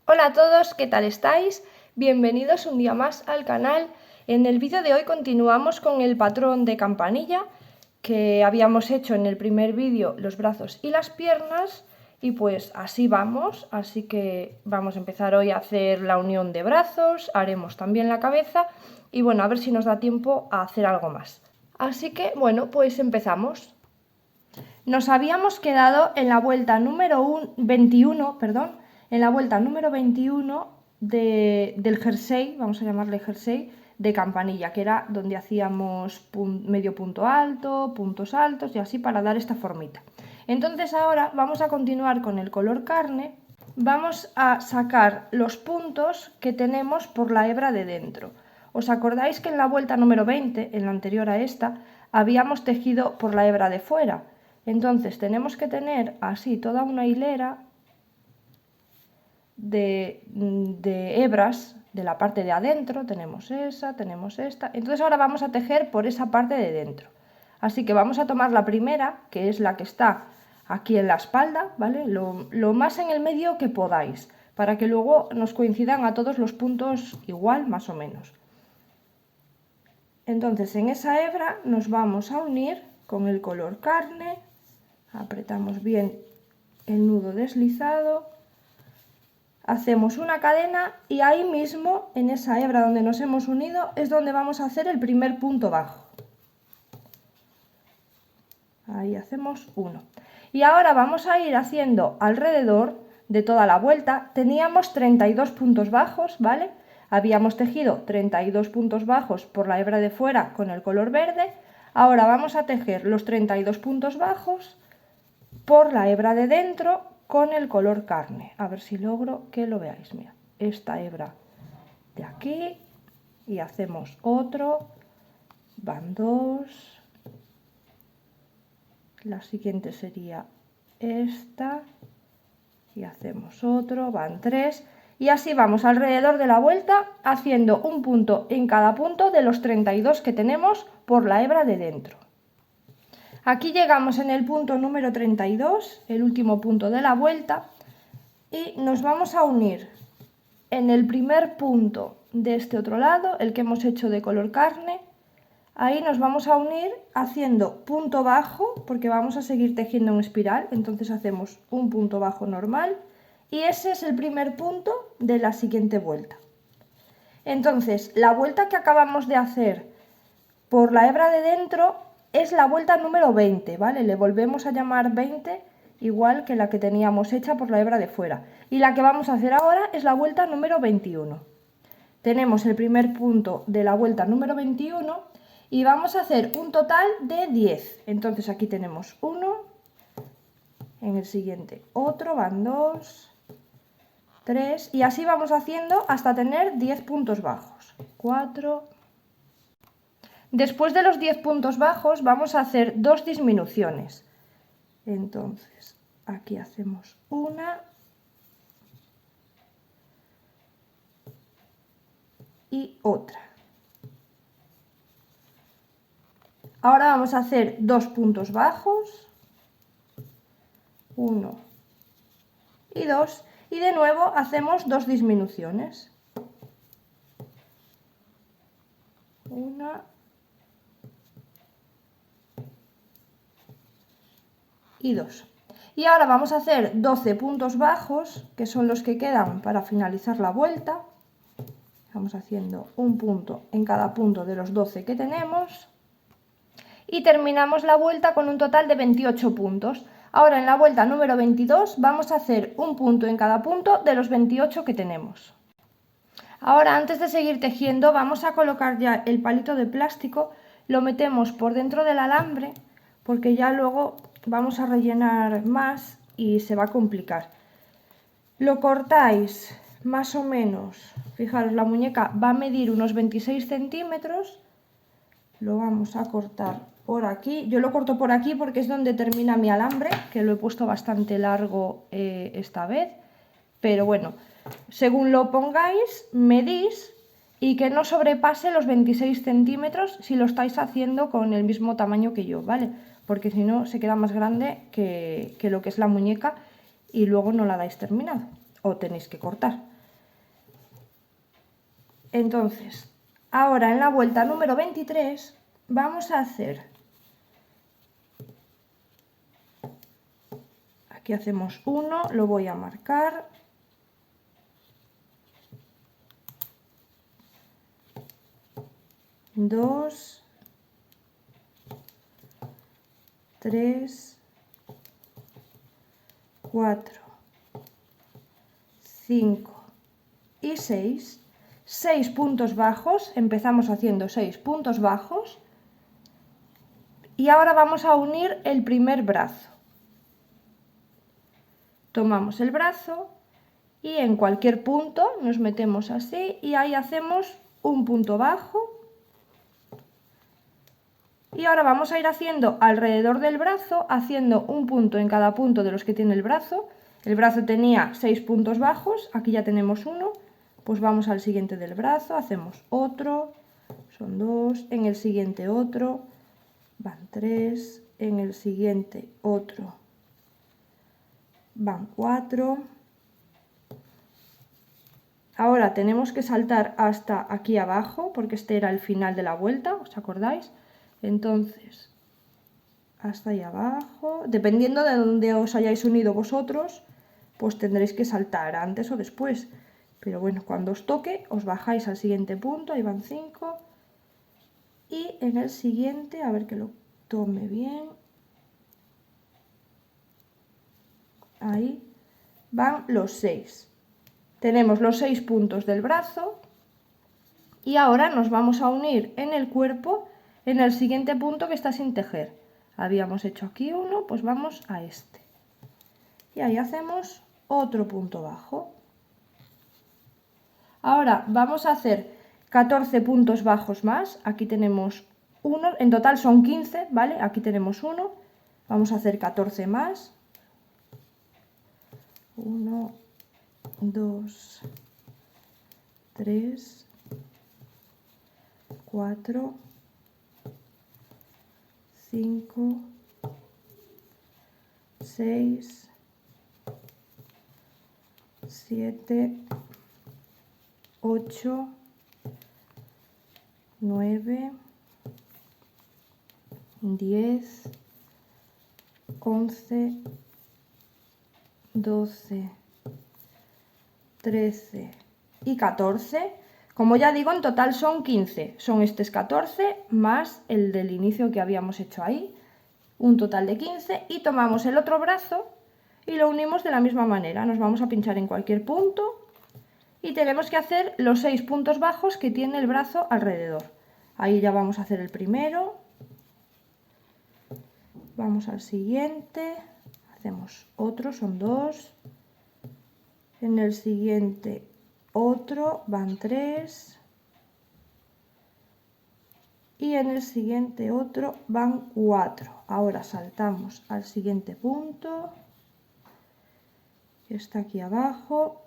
Hola a todos, ¿qué tal estáis? Bienvenidos un día más al canal. En el vídeo de hoy continuamos con el patrón de campanilla que habíamos hecho en el primer vídeo, los brazos y las piernas, y pues así vamos, así que vamos a empezar hoy a hacer la unión de brazos, haremos también la cabeza y bueno, a ver si nos da tiempo a hacer algo más. Así que bueno, pues empezamos. Nos habíamos quedado en la vuelta número 21, en la vuelta número 21 del jersey, vamos a llamarle jersey, de campanilla, que era donde hacíamos medio punto alto, puntos altos y así para dar esta formita. Entonces ahora vamos a continuar con el color carne, vamos a sacar los puntos que tenemos por la hebra de dentro. ¿Os acordáis que en la vuelta número 20, en la anterior a esta, habíamos tejido por la hebra de fuera? Entonces tenemos que tener así toda una hilera de hebras de la parte de adentro, tenemos esa, tenemos esta, entonces ahora vamos a tejer por esa parte de dentro. Así que vamos a tomar la primera, que es la que está aquí en la espalda, ¿vale? Lo más en el medio que podáis, para que luego nos coincidan a todos los puntos igual, más o menos. Entonces en esa hebra nos vamos a unir con el color carne, apretamos bien el nudo deslizado, hacemos una cadena y ahí mismo, en esa hebra donde nos hemos unido, es donde vamos a hacer el primer punto bajo. Ahí hacemos uno. Y ahora vamos a ir haciendo alrededor de toda la vuelta. Teníamos 32 puntos bajos, ¿vale? Habíamos tejido 32 puntos bajos por la hebra de fuera con el color verde. Ahora vamos a tejer los 32 puntos bajos por la hebra de dentro con el color carne. A ver si logro que lo veáis. Mira, esta hebra de aquí y hacemos otro, van dos, la siguiente sería esta y hacemos otro, van tres, y así vamos alrededor de la vuelta haciendo un punto en cada punto de los 32 que tenemos por la hebra de dentro. Aquí llegamos en el punto número 32, el último punto de la vuelta, y nos vamos a unir en el primer punto de este otro lado, el que hemos hecho de color carne. Ahí nos vamos a unir haciendo punto bajo, porque vamos a seguir tejiendo en espiral, entonces hacemos un punto bajo normal, y ese es el primer punto de la siguiente vuelta. Entonces, la vuelta que acabamos de hacer por la hebra de dentro es la vuelta número 20, ¿vale? Le volvemos a llamar 20, igual que la que teníamos hecha por la hebra de fuera. Y la que vamos a hacer ahora es la vuelta número 21. Tenemos el primer punto de la vuelta número 21 y vamos a hacer un total de 10. Entonces aquí tenemos uno, en el siguiente otro, van dos, tres, y así vamos haciendo hasta tener 10 puntos bajos. 4. Después de los 10 puntos bajos vamos a hacer dos disminuciones. Entonces aquí hacemos una y otra. Ahora vamos a hacer dos puntos bajos, 1 y 2, y de nuevo hacemos dos disminuciones, una y 2. Y ahora vamos a hacer 12 puntos bajos, que son los que quedan para finalizar la vuelta. Vamos haciendo un punto en cada punto de los 12 que tenemos. Y terminamos la vuelta con un total de 28 puntos. Ahora en la vuelta número 22 vamos a hacer un punto en cada punto de los 28 que tenemos. Ahora, antes de seguir tejiendo, vamos a colocar ya el palito de plástico, lo metemos por dentro del alambre, porque ya luego vamos a rellenar más y se va a complicar. Lo cortáis más o menos, fijaros, la muñeca va a medir unos 26 centímetros, lo vamos a cortar por aquí. Yo lo corto por aquí porque es donde termina mi alambre, que lo he puesto bastante largo esta vez, pero bueno, según lo pongáis, medís y que no sobrepase los 26 centímetros si lo estáis haciendo con el mismo tamaño que yo, ¿vale? Porque si no se queda más grande que lo que es la muñeca y luego no la dais terminado o tenéis que cortar. Entonces, ahora en la vuelta número 23 vamos a hacer, aquí hacemos 1, lo voy a marcar, 2, 3, 4, 5 y 6. 6 puntos bajos, empezamos haciendo 6 puntos bajos y ahora vamos a unir el primer brazo. Tomamos el brazo y en cualquier punto nos metemos así y ahí hacemos un punto bajo. Y ahora vamos a ir haciendo alrededor del brazo, haciendo un punto en cada punto de los que tiene el brazo. El brazo tenía 6 puntos bajos, aquí ya tenemos uno, pues vamos al siguiente del brazo, hacemos otro, son 2, en el siguiente otro, van 3, en el siguiente otro, van 4. Ahora tenemos que saltar hasta aquí abajo, porque este era el final de la vuelta, ¿os acordáis? Entonces, hasta ahí abajo, dependiendo de dónde os hayáis unido vosotros, pues tendréis que saltar antes o después. Pero bueno, cuando os toque, os bajáis al siguiente punto, ahí van 5. Y en el siguiente, a ver que lo tome bien, ahí van los 6. Tenemos los 6 puntos del brazo y ahora nos vamos a unir en el cuerpo en el siguiente punto que está sin tejer. Habíamos hecho aquí uno, pues vamos a este. Y ahí hacemos otro punto bajo. Ahora vamos a hacer 14 puntos bajos más. Aquí tenemos uno, en total son 15, ¿vale? Aquí tenemos uno. Vamos a hacer 14 más. 1, 2, 3, 4, 5, 6, 7, 8, 9, 10, 11, 12, 13 y 14. Como ya digo, en total son 15. Son estos 14 más el del inicio que habíamos hecho ahí. Un total de 15. Y tomamos el otro brazo y lo unimos de la misma manera. Nos vamos a pinchar en cualquier punto y tenemos que hacer los 6 puntos bajos que tiene el brazo alrededor. Ahí ya vamos a hacer el primero. Vamos al siguiente. Hacemos otro, son 2. En el siguiente otro, van 3. Y en el siguiente otro van 4. Ahora saltamos al siguiente punto, que está aquí abajo.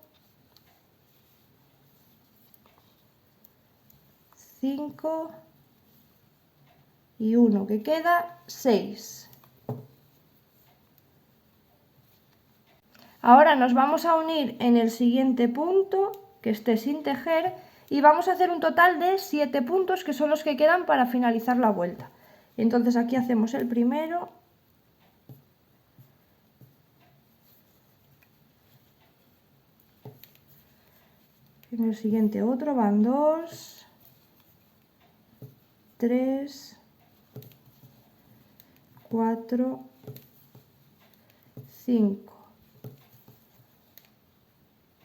5 y 1 que queda, 6. Ahora nos vamos a unir en el siguiente punto que esté sin tejer y vamos a hacer un total de 7 puntos que son los que quedan para finalizar la vuelta. Entonces aquí hacemos el primero. En el siguiente otro van 2, 3, 4, 5,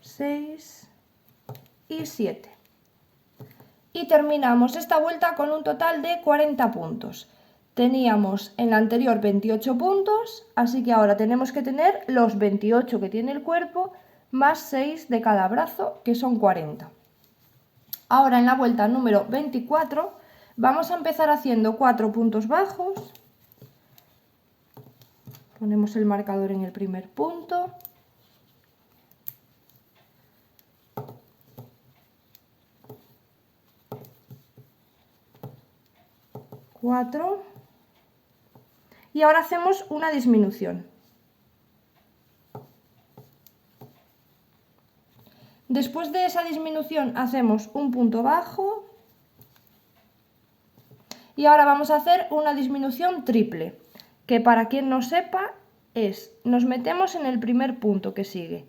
6 y 7. Y terminamos esta vuelta con un total de 40 puntos. Teníamos en la anterior 28 puntos, así que ahora tenemos que tener los 28 que tiene el cuerpo, más 6 de cada brazo, que son 40. Ahora en la vuelta número 24 vamos a empezar haciendo 4 puntos bajos. Ponemos el marcador en el primer punto. 4 y ahora hacemos una disminución. Después de esa disminución hacemos un punto bajo y ahora vamos a hacer una disminución triple, que para quien no sepa nos metemos en el primer punto que sigue,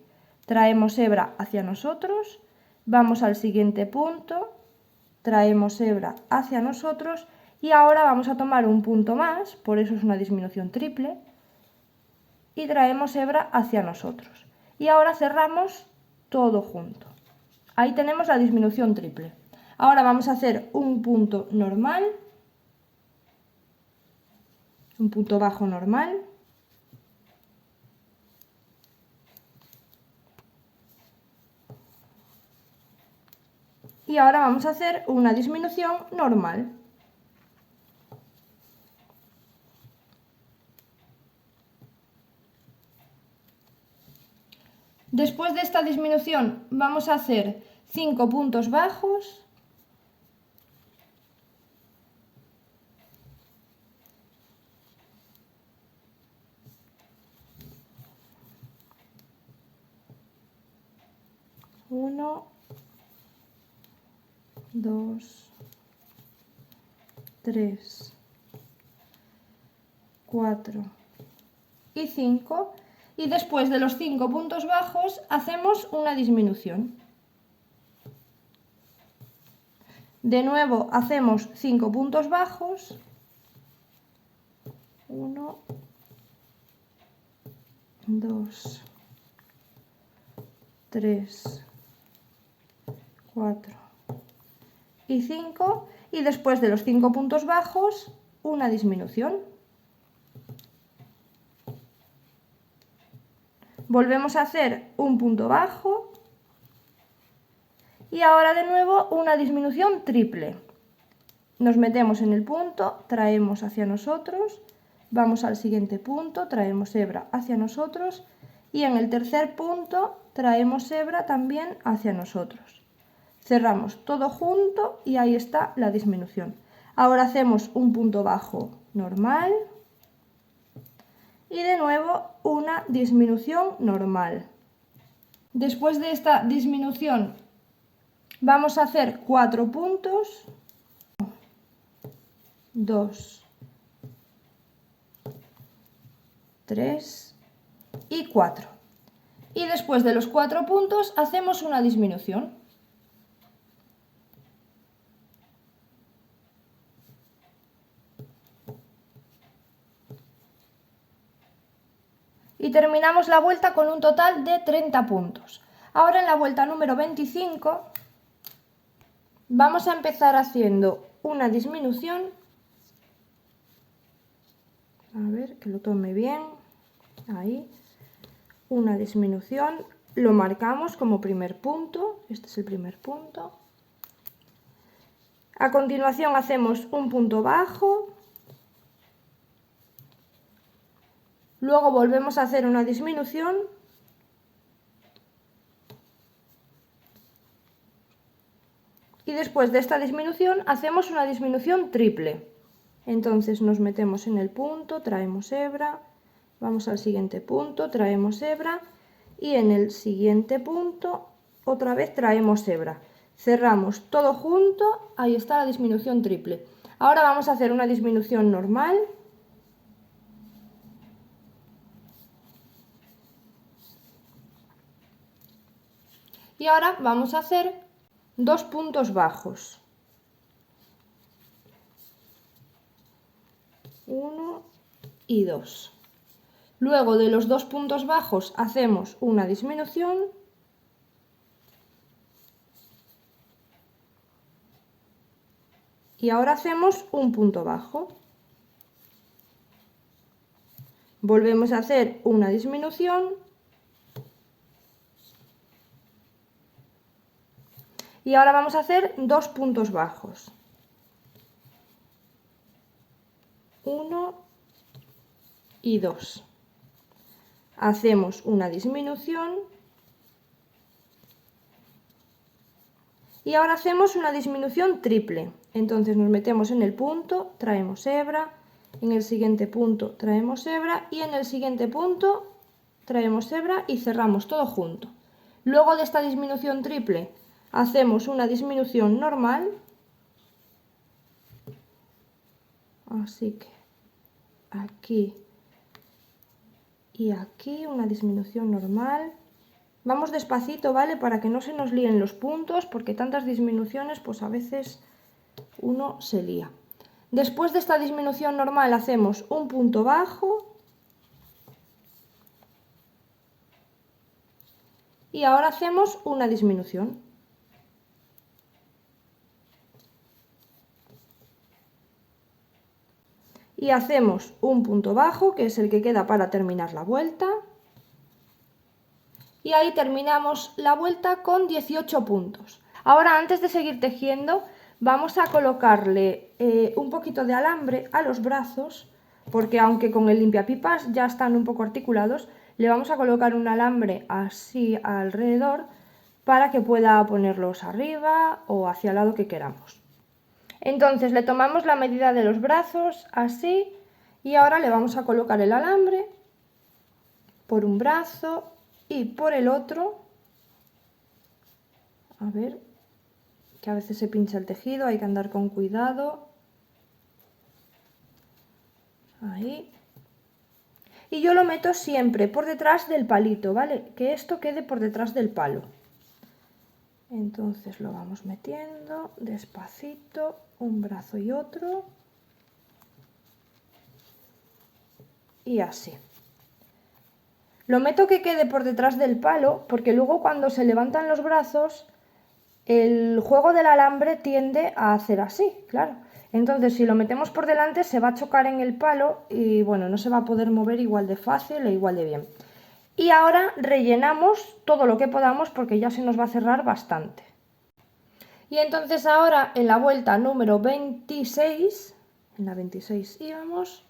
traemos hebra hacia nosotros, vamos al siguiente punto, traemos hebra hacia nosotros y ahora vamos a tomar un punto más, por eso es una disminución triple, y traemos hebra hacia nosotros. Y ahora cerramos todo junto. Ahí tenemos la disminución triple. Ahora vamos a hacer un punto normal, un punto bajo normal. Y ahora vamos a hacer una disminución normal. Después de esta disminución vamos a hacer 5 puntos bajos. Uno, 2, 3, 4 y 5. Y después de los 5 puntos bajos hacemos una disminución. De nuevo hacemos 5 puntos bajos. 1, 2, 3, 4 y 5. Y después de los 5 puntos bajos, una disminución. Volvemos a hacer un punto bajo y ahora de nuevo una disminución triple. Nos metemos en el punto, traemos hacia nosotros, vamos al siguiente punto, traemos hebra hacia nosotros y en el tercer punto traemos hebra también hacia nosotros. Cerramos todo junto y ahí está la disminución. Ahora hacemos un punto bajo normal. Y de nuevo una disminución normal. Después de esta disminución vamos a hacer 4 puntos. 2, 3 y 4. Y después de los 4 puntos hacemos una disminución. Y terminamos la vuelta con un total de 30 puntos. Ahora en la vuelta número 25 vamos a empezar haciendo una disminución. A ver, que lo tome bien. Ahí. Una disminución. Lo marcamos como primer punto. Este es el primer punto. A continuación hacemos un punto bajo. Luego volvemos a hacer una disminución. Y después de esta disminución hacemos una disminución triple. Entonces nos metemos en el punto, traemos hebra, vamos al siguiente punto, traemos hebra y en el siguiente punto otra vez traemos hebra. Cerramos todo junto, ahí está la disminución triple. Ahora vamos a hacer una disminución normal. Y ahora vamos a hacer 2 puntos bajos. 1 y 2. Luego de los 2 puntos bajos hacemos una disminución. Y ahora hacemos un punto bajo. Volvemos a hacer una disminución. Y ahora vamos a hacer 2 puntos bajos. 1 y 2. Hacemos una disminución. Y ahora hacemos una disminución triple. Entonces nos metemos en el punto, traemos hebra, en el siguiente punto traemos hebra y en el siguiente punto traemos hebra y cerramos todo junto. Luego de esta disminución triple hacemos una disminución normal, así que aquí y aquí una disminución normal. Vamos despacito, ¿vale? Para que no se nos líen los puntos, porque tantas disminuciones, pues a veces uno se lía. Después de esta disminución normal hacemos un punto bajo. Y ahora hacemos una disminución. Y hacemos un punto bajo, que es el que queda para terminar la vuelta. Y ahí terminamos la vuelta con 18 puntos. Ahora, antes de seguir tejiendo, vamos a colocarle un poquito de alambre a los brazos, porque aunque con el limpiapipas ya están un poco articulados, le vamos a colocar un alambre así alrededor para que pueda ponerlos arriba o hacia el lado que queramos. Entonces le tomamos la medida de los brazos así y ahora le vamos a colocar el alambre por un brazo y por el otro. A ver, que a veces se pincha el tejido, hay que andar con cuidado. Ahí. Y yo lo meto siempre por detrás del palito, ¿vale? Que esto quede por detrás del palo. Entonces lo vamos metiendo despacito, un brazo y otro. Y así. Lo meto que quede por detrás del palo, porque luego cuando se levantan los brazos, el juego del alambre tiende a hacer así, claro. Entonces, si lo metemos por delante, se va a chocar en el palo y, bueno, no se va a poder mover igual de fácil e igual de bien. Y ahora rellenamos todo lo que podamos porque ya se nos va a cerrar bastante. Y entonces ahora, en la vuelta número 26, en la 26 íbamos,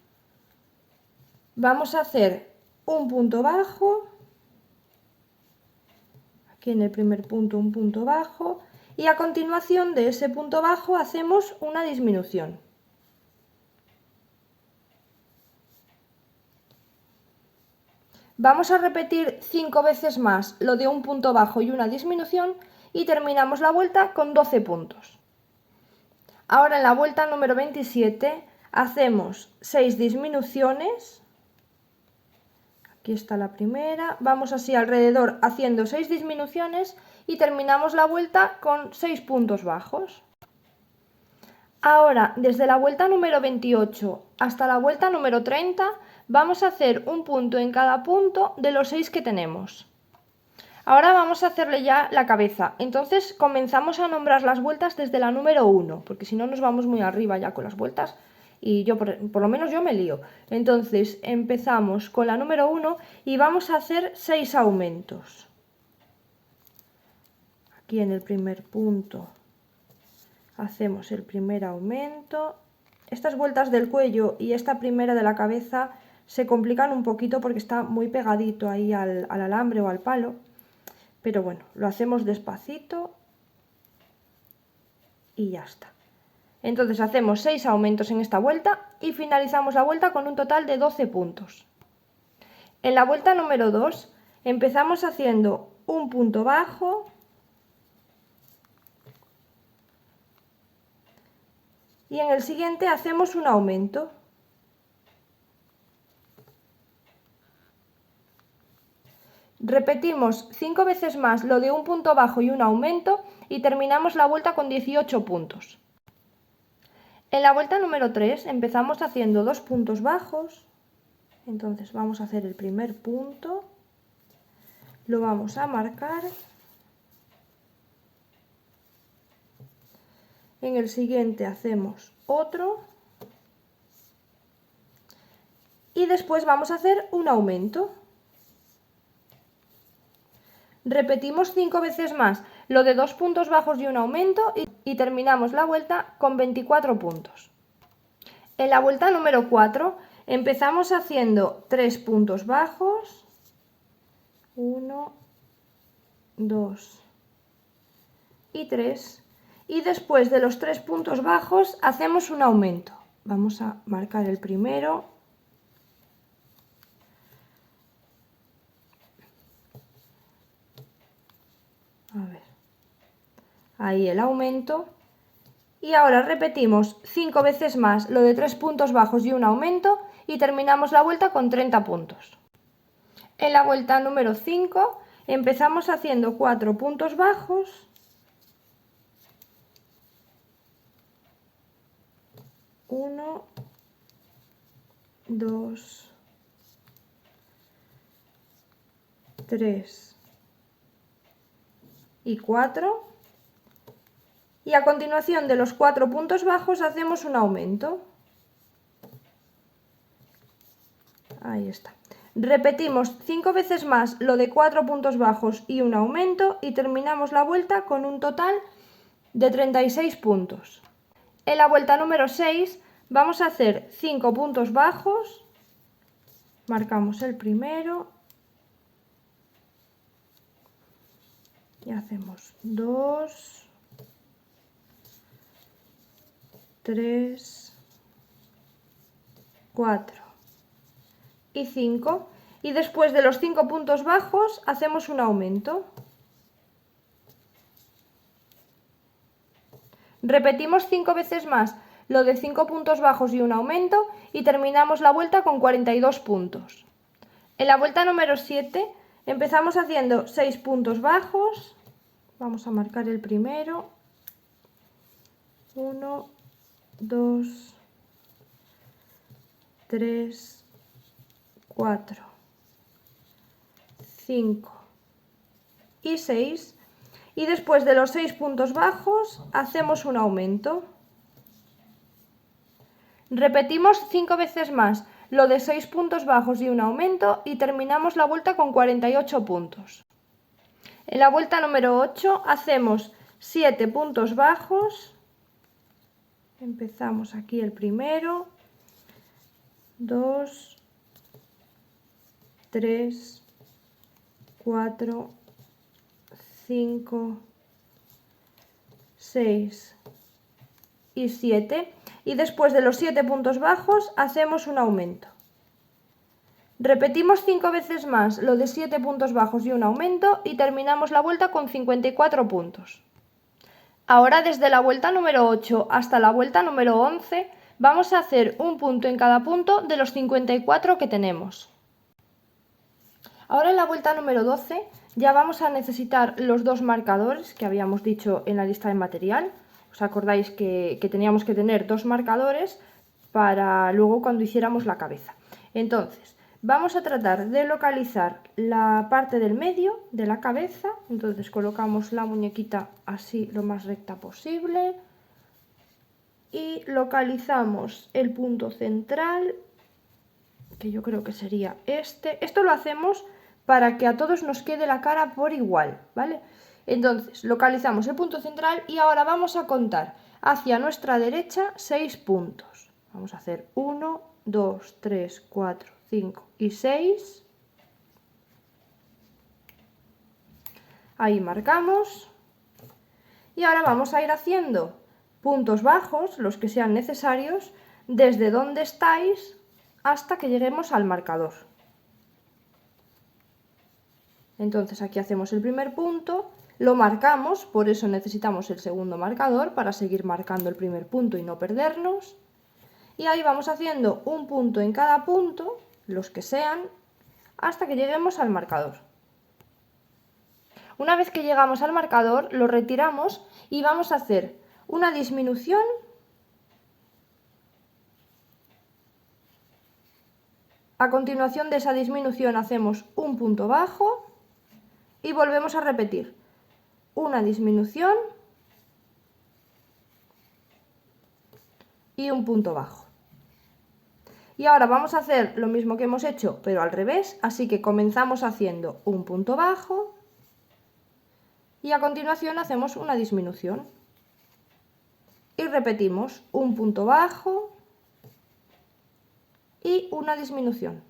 vamos a hacer un punto bajo, aquí en el primer punto un punto bajo, y a continuación de ese punto bajo hacemos una disminución. Vamos a repetir 5 veces más lo de un punto bajo y una disminución y terminamos la vuelta con 12 puntos. Ahora en la vuelta número 27 hacemos 6 disminuciones. Aquí está la primera, vamos así alrededor haciendo 6 disminuciones y terminamos la vuelta con 6 puntos bajos. Ahora, desde la vuelta número 28 hasta la vuelta número 30, vamos a hacer un punto en cada punto de los 6 que tenemos. Ahora vamos a hacerle ya la cabeza, entonces comenzamos a nombrar las vueltas desde la número 1, porque si no nos vamos muy arriba ya con las vueltas. Y yo, por lo menos yo me lío. Entonces empezamos con la número 1 y vamos a hacer 6 aumentos. Aquí en el primer punto hacemos el primer aumento. Estas vueltas del cuello y esta primera de la cabeza se complican un poquito porque está muy pegadito ahí al alambre o al palo. Pero bueno, lo hacemos despacito y ya está. Entonces hacemos 6 aumentos en esta vuelta y finalizamos la vuelta con un total de 12 puntos. En la vuelta número 2 empezamos haciendo un punto bajo y en el siguiente hacemos un aumento. Repetimos 5 veces más lo de un punto bajo y un aumento y terminamos la vuelta con 18 puntos. En la vuelta número 3 empezamos haciendo 2 puntos bajos, entonces vamos a hacer el primer punto, lo vamos a marcar, en el siguiente hacemos otro y después vamos a hacer un aumento. Repetimos 5 veces más lo de 2 puntos bajos y un aumento y terminamos la vuelta con 24 puntos. En la vuelta número 4 empezamos haciendo 3 puntos bajos, 1, 2 y 3, y después de los 3 puntos bajos hacemos un aumento. Vamos a marcar el primero. Ahí el aumento. Y ahora repetimos 5 veces más lo de 3 puntos bajos y un aumento y terminamos la vuelta con 30 puntos. En la vuelta número 5 empezamos haciendo 4 puntos bajos, 1, 2, 3 y 4. Y a continuación de los 4 puntos bajos hacemos un aumento. Ahí está. Repetimos 5 veces más lo de 4 puntos bajos y un aumento y terminamos la vuelta con un total de 36 puntos. En la vuelta número 6 vamos a hacer 5 puntos bajos, marcamos el primero y hacemos 2, 3, 4 y 5, y después de los 5 puntos bajos hacemos un aumento. Repetimos 5 veces más lo de 5 puntos bajos y un aumento y terminamos la vuelta con 42 puntos. En la vuelta número 7 empezamos haciendo 6 puntos bajos, vamos a marcar el primero, 1, 2, 3, 4, 5 y 6, y después de los 6 puntos bajos hacemos un aumento. Repetimos 5 veces más lo de 6 puntos bajos y un aumento y terminamos la vuelta con 48 puntos. En la vuelta número 8 hacemos 7 puntos bajos, empezamos aquí el primero, 2, 3, 4, 5, 6 y 7, y después de los 7 puntos bajos hacemos un aumento. Repetimos 5 veces más lo de 7 puntos bajos y un aumento y terminamos la vuelta con 54 puntos. Ahora desde la vuelta número 8 hasta la vuelta número 11 vamos a hacer un punto en cada punto de los 54 que tenemos. Ahora en la vuelta número 12 ya vamos a necesitar los dos marcadores que habíamos dicho en la lista de material. ¿Os acordáis que teníamos que tener dos marcadores para luego cuando hiciéramos la cabeza? Entonces, vamos a tratar de localizar la parte del medio de la cabeza. Entonces colocamos la muñequita así lo más recta posible y localizamos el punto central, que yo creo que sería este. Esto lo hacemos para que a todos nos quede la cara por igual, ¿vale? Entonces, localizamos el punto central y ahora vamos a contar hacia nuestra derecha 6 puntos. Vamos a hacer 1, 2, 3, 4, 5 y 6. Ahí marcamos. Y ahora vamos a ir haciendo puntos bajos, los que sean necesarios, desde donde estáis hasta que lleguemos al marcador. Entonces aquí hacemos el primer punto, lo marcamos, por eso necesitamos el segundo marcador para seguir marcando el primer punto y no perdernos. Y ahí vamos haciendo un punto en cada punto, los que sean, hasta que lleguemos al marcador. Una vez que llegamos al marcador, lo retiramos y vamos a hacer una disminución . A continuación de esa disminución hacemos un punto bajo y volvemos a repetir una disminución y un punto bajo. Y ahora vamos a hacer lo mismo que hemos hecho, pero al revés, así que comenzamos haciendo un punto bajo y a continuación hacemos una disminución. Y repetimos un punto bajo y una disminución.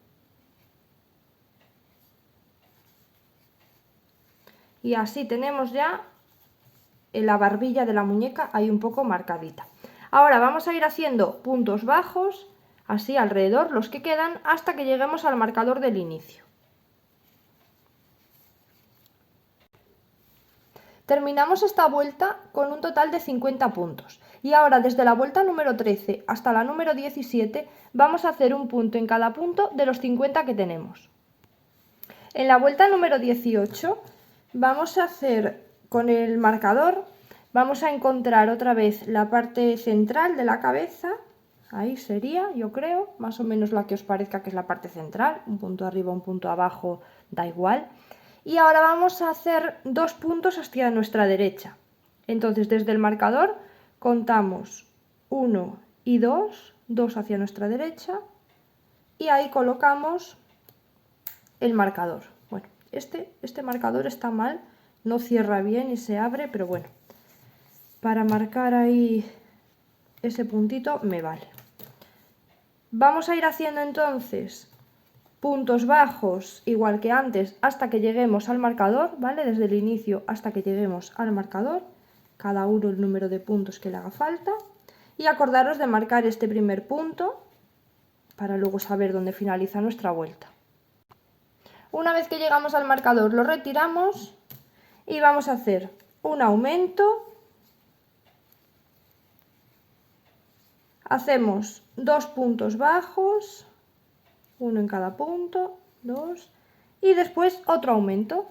Y así tenemos ya la barbilla de la muñeca ahí un poco marcadita. Ahora vamos a ir haciendo puntos bajos, así alrededor, los que quedan, hasta que lleguemos al marcador del inicio. Terminamos esta vuelta con un total de 50 puntos. Y ahora desde la vuelta número 13 hasta la número 17 vamos a hacer un punto en cada punto de los 50 que tenemos. En la vuelta número 18 vamos a hacer con el marcador, vamos a encontrar otra vez la parte central de la cabeza. Ahí sería, yo creo, más o menos la que os parezca que es la parte central, un punto arriba, un punto abajo, da igual. Y ahora vamos a hacer 2 puntos hacia nuestra derecha. Entonces desde el marcador contamos 1 y 2, 2 hacia nuestra derecha, y ahí colocamos el marcador. Bueno, este marcador está mal, no cierra bien y se abre, pero bueno, para marcar ahí ese puntito me vale. Vamos a ir haciendo entonces puntos bajos igual que antes hasta que lleguemos al marcador, ¿vale? Desde el inicio hasta que lleguemos al marcador, cada uno el número de puntos que le haga falta, y acordaros de marcar este primer punto para luego saber dónde finaliza nuestra vuelta. Una vez que llegamos al marcador lo retiramos y vamos a hacer un aumento. Hacemos 2 puntos bajos, uno en cada punto, 2, y después otro aumento.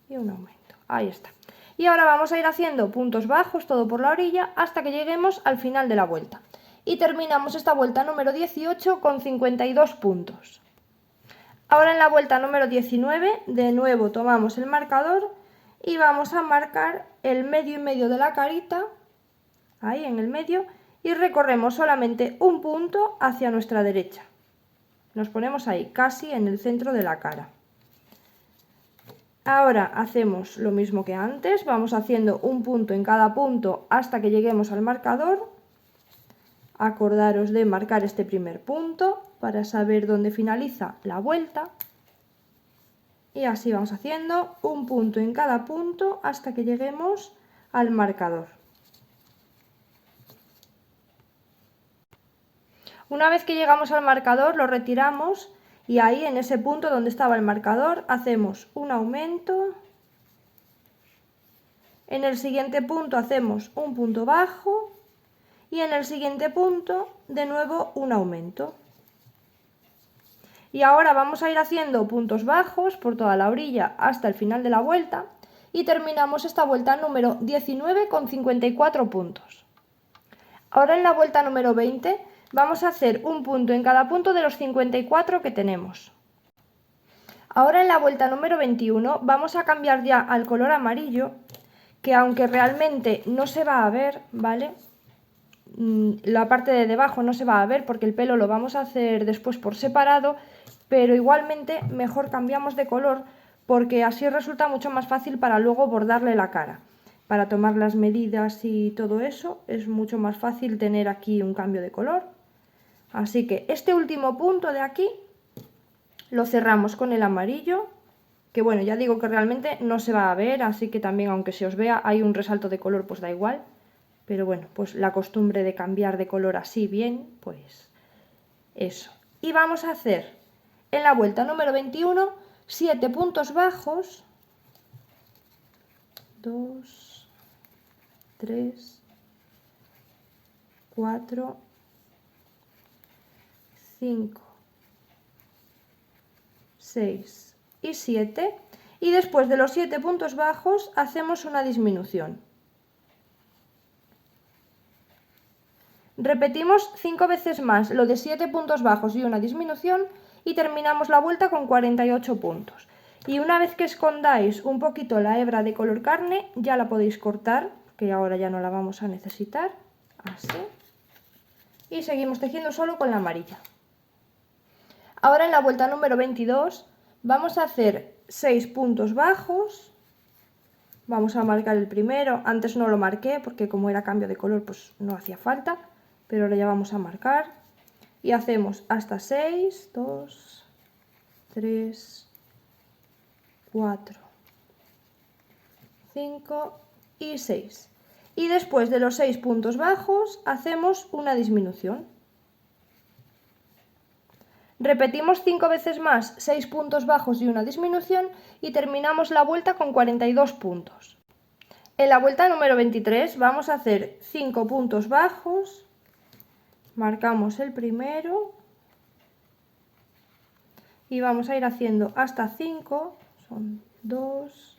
Y un aumento, ahí está. Y ahora vamos a ir haciendo puntos bajos, todo por la orilla, hasta que lleguemos al final de la vuelta. Y terminamos esta vuelta número 18 con 52 puntos. Ahora en la vuelta número 19, de nuevo tomamos el marcador y vamos a marcar el medio y medio de la carita, ahí en el medio, y recorremos solamente un punto hacia nuestra derecha. Nos ponemos ahí, casi en el centro de la cara. Ahora hacemos lo mismo que antes, vamos haciendo un punto en cada punto hasta que lleguemos al marcador. Acordaros de marcar este primer punto para saber dónde finaliza la vuelta. Y así vamos haciendo un punto en cada punto hasta que lleguemos al marcador. Una vez que llegamos al marcador lo retiramos y ahí en ese punto donde estaba el marcador hacemos un aumento. En el siguiente punto hacemos un punto bajo y en el siguiente punto de nuevo un aumento. Y ahora vamos a ir haciendo puntos bajos por toda la orilla hasta el final de la vuelta y terminamos esta vuelta número 19 con 54 puntos. Ahora en la vuelta número 20 vamos a hacer un punto en cada punto de los 54 que tenemos. Ahora en la vuelta número 21 vamos a cambiar ya al color amarillo, que aunque realmente no se va a ver, ¿vale? La parte de debajo no se va a ver porque el pelo lo vamos a hacer después por separado, pero igualmente mejor cambiamos de color porque así resulta mucho más fácil para luego bordarle la cara. Para tomar las medidas y todo eso es mucho más fácil tener aquí un cambio de color. Así que este último punto de aquí lo cerramos con el amarillo, que bueno, ya digo que realmente no se va a ver, así que también aunque se os vea hay un resalto de color, pues da igual. Pero bueno, pues la costumbre de cambiar de color así bien, pues eso. Y vamos a hacer en la vuelta número 21 7 puntos bajos, 2, 3, 4, 5, 6 y 7, y después de los 7 puntos bajos hacemos una disminución. Repetimos 5 veces más lo de 7 puntos bajos y una disminución y terminamos la vuelta con 48 puntos. Y una vez que escondáis un poquito la hebra de color carne, ya la podéis cortar, que ahora ya no la vamos a necesitar, así. Y seguimos tejiendo solo con la amarilla. Ahora en la vuelta número 22 vamos a hacer 6 puntos bajos. Vamos a marcar el primero, antes no lo marqué porque como era cambio de color pues no hacía falta, pero ahora ya vamos a marcar. Y hacemos hasta 6, 2, 3, 4, 5 y 6. Y después de los 6 puntos bajos hacemos una disminución. Repetimos 5 veces más 6 puntos bajos y una disminución y terminamos la vuelta con 42 puntos. En la vuelta número 23 vamos a hacer 5 puntos bajos, marcamos el primero y vamos a ir haciendo hasta 5, son 2,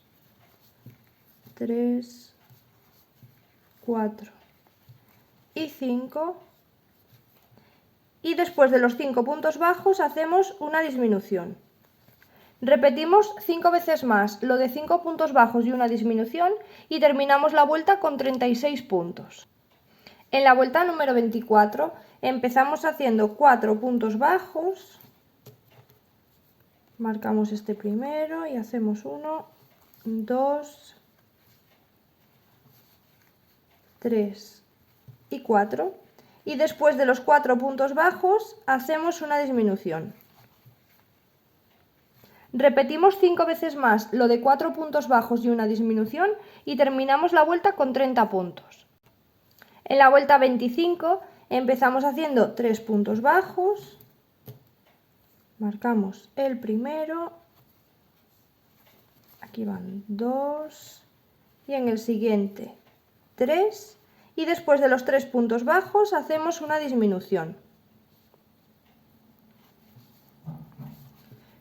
3, 4 y 5. Y después de los 5 puntos bajos hacemos una disminución. Repetimos 5 veces más lo de 5 puntos bajos y una disminución y terminamos la vuelta con 36 puntos. En la vuelta número 24 empezamos haciendo 4 puntos bajos, marcamos este primero y hacemos 1, 2, 3 y 4. Y después de los 4 puntos bajos hacemos una disminución. Repetimos 5 veces más lo de 4 puntos bajos y una disminución y terminamos la vuelta con 30 puntos. En la vuelta 25 empezamos haciendo 3 puntos bajos, marcamos el primero, aquí van 2 y en el siguiente 3. Y después de los 3 puntos bajos hacemos una disminución.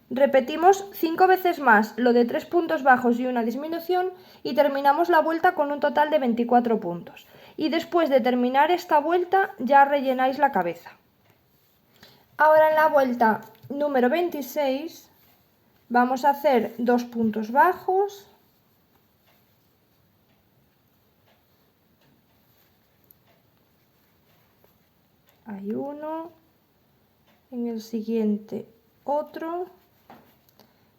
Repetimos 5 veces más lo de 3 puntos bajos y una disminución y terminamos la vuelta con un total de 24 puntos. Y después de terminar esta vuelta ya rellenáis la cabeza. Ahora en la vuelta número 26 vamos a hacer 2 puntos bajos. Hay uno, en el siguiente otro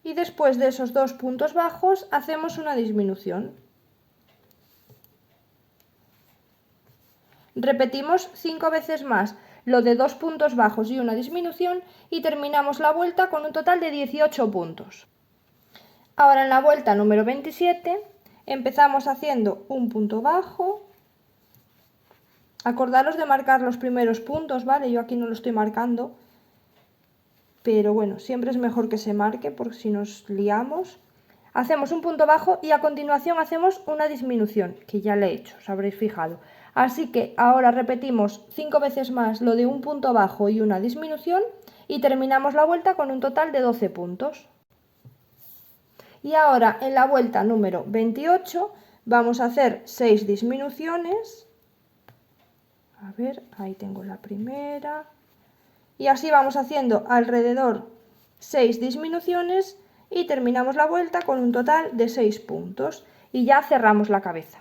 y después de esos 2 puntos bajos hacemos una disminución. Repetimos 5 veces más lo de 2 puntos bajos y una disminución y terminamos la vuelta con un total de 18 puntos. Ahora en la vuelta número 27 empezamos haciendo un punto bajo. Acordaros de marcar los primeros puntos, ¿vale? Yo aquí no lo estoy marcando, pero bueno, siempre es mejor que se marque porque si nos liamos. Hacemos un punto bajo y a continuación hacemos una disminución, que ya le he hecho, os habréis fijado. Así que ahora repetimos 5 veces más lo de un punto bajo y una disminución y terminamos la vuelta con un total de 12 puntos. Y ahora en la vuelta número 28 vamos a hacer 6 disminuciones. A ver, ahí tengo la primera. Y así vamos haciendo alrededor 6 disminuciones y terminamos la vuelta con un total de 6 puntos. Y ya cerramos la cabeza.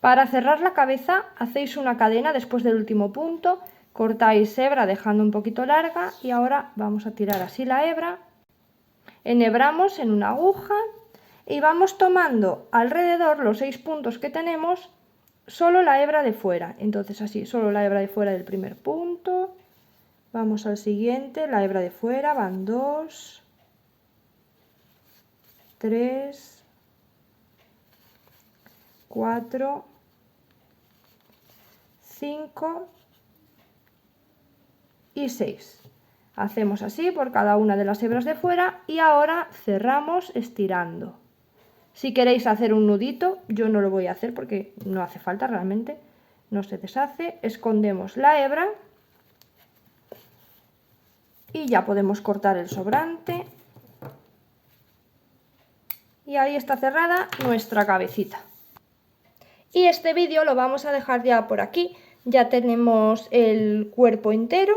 Para cerrar la cabeza hacéis una cadena después del último punto, cortáis hebra dejando un poquito larga y ahora vamos a tirar así la hebra. Enhebramos en una aguja y vamos tomando alrededor los 6 puntos que tenemos solo la hebra de fuera, entonces así, solo la hebra de fuera del primer punto, vamos al siguiente, la hebra de fuera, van 2, 3, 4, 5 y 6. Hacemos así por cada una de las hebras de fuera y ahora cerramos estirando. Si queréis hacer un nudito, yo no lo voy a hacer porque no hace falta realmente, no se deshace. Escondemos la hebra y ya podemos cortar el sobrante. Y ahí está cerrada nuestra cabecita. Y este vídeo lo vamos a dejar ya por aquí, ya tenemos el cuerpo entero.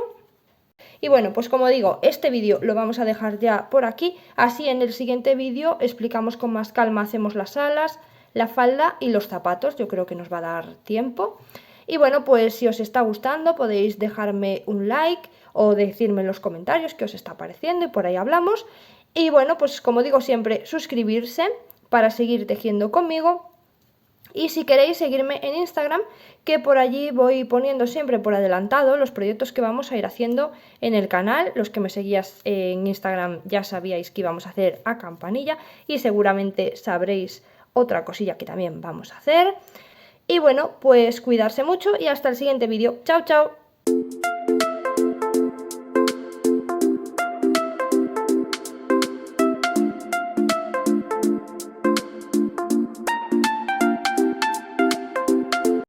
Y bueno, pues como digo, este vídeo lo vamos a dejar ya por aquí, así en el siguiente vídeo explicamos con más calma, hacemos las alas, la falda y los zapatos, yo creo que nos va a dar tiempo. Y bueno, pues si os está gustando podéis dejarme un like o decirme en los comentarios qué os está pareciendo y por ahí hablamos. Y bueno, pues como digo siempre, suscribirse para seguir tejiendo conmigo. Y si queréis seguirme en Instagram, que por allí voy poniendo siempre por adelantado los proyectos que vamos a ir haciendo en el canal. Los que me seguíais en Instagram ya sabíais que íbamos a hacer a campanilla y seguramente sabréis otra cosilla que también vamos a hacer. Y bueno, pues cuidarse mucho y hasta el siguiente vídeo. ¡Chao, chao!